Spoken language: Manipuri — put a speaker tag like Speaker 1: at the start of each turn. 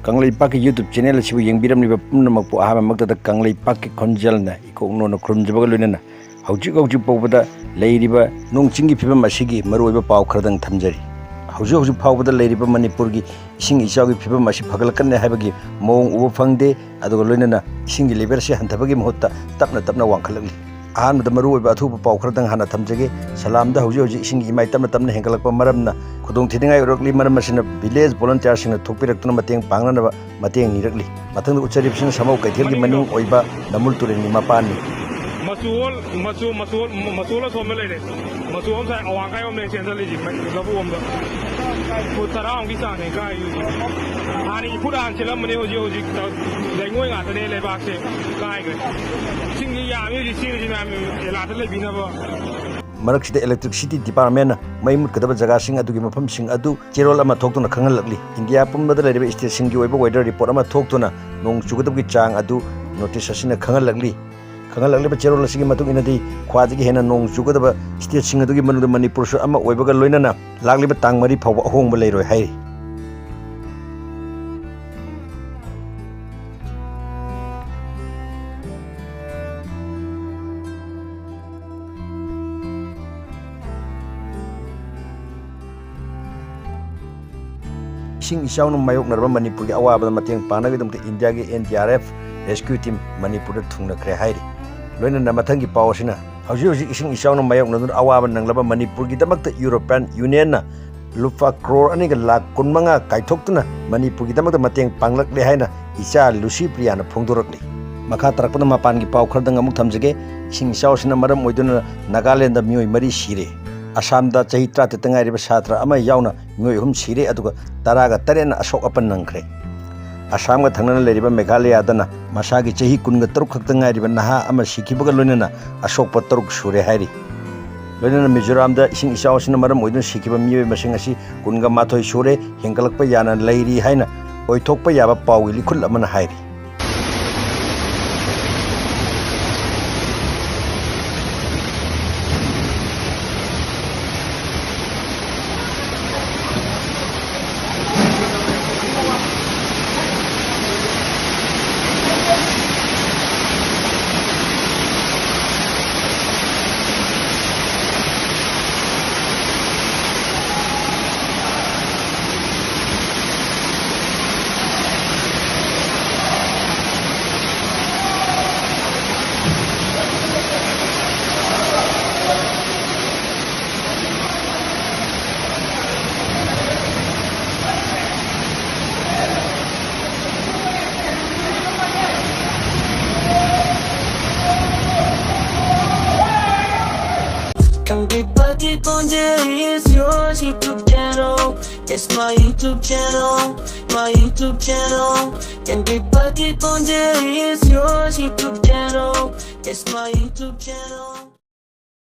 Speaker 1: KANGLEIPAK YouTube channel asibu yengbiramliba pumnamakpu ahabamaktada KANGLEIPAK khonjalna ikongnono khurumjabaga loinana haujuk paubada leiriba nongchingi phibam asigi maruiba paw khradang thamjari haujuk paubada leiriba manipurgi ising ichaugi phibam asi phagalkanne haibagi mong uba phangde aduga loinana isingi level se hantabagi mohutta tapna wangkhalagli ahanada maruiba athuba paw khradang hana thamjage salamda haujuk isingi imai tapna hengalakpa maramna khudong thidingai urokli maram asina village volunteer singna thokpiraktuna mateng pangnanaba mateng nirakli mathang ucharibsina samau kaithelgi maning oiba namul tureni mapani
Speaker 2: masul sombe lele masul om sai awangai om ne central ji labu om da putara om ki sane kai ani puran chelam mane hoji lengoi ga tane le bak se kai ga singi ya mi ji singi na mi la tale bina ba
Speaker 1: Marak electricity department mai mut kadaba jaga sing adu gi mafam sing adu cherol ama thoktuna khangalakli india pumbada leriba state sing gi oiba weather report ama thoktuna nong chugadab gi chang adu notice asina khangalakli ba cherol asigi matung inadi khwaji gi hena nong chugadaba state sing adu gi manuda manipur su ama oibaga loinana lagliba tang mari phawba hongba leiroi hai ESING ECHAO no mayok narba Manipur gi awaba mateng panagi dumte India gi NDRF rescue team Manipur da thungna khre hairi loina na mathangi pawsina hauji ESING ECHAO no mayok nadur awaba nanglaba Manipur gi damakta European Union na lupa crore ani ga lakh kunmanga kaithoktuna Manipur gi damakta mateng panglakle haina icha Lucy Priya na phongdorakli makha tarakpana mapan gi paw khardang amuk thamjage ESING ECHAO sina maram oiduna Nagaland da mioi mari sire Assam da chahi 30 tangai riba satra ama yauna mioi hum sire aduga taraga tarena asok apan nangkhre Assam ga thangnana leriba Meghalaya dana masagi chahi kunga taruk khak tangai riba naha ama sikhibaga loinana asok pa taruk sure hairi loinana Mizoram da ESING ECHAO sina maram oidun sikhiba mioi masing asi kunga mathoi sure hengalakpa yana leiri haina oithokpa yaba pawi likhul amana hairi
Speaker 3: KANGLEIPAK ECHAO is your YouTube channel. It's my YouTube channel, my YouTube channel. KANGLEIPAK ECHAO is your YouTube channel. It's my YouTube channel.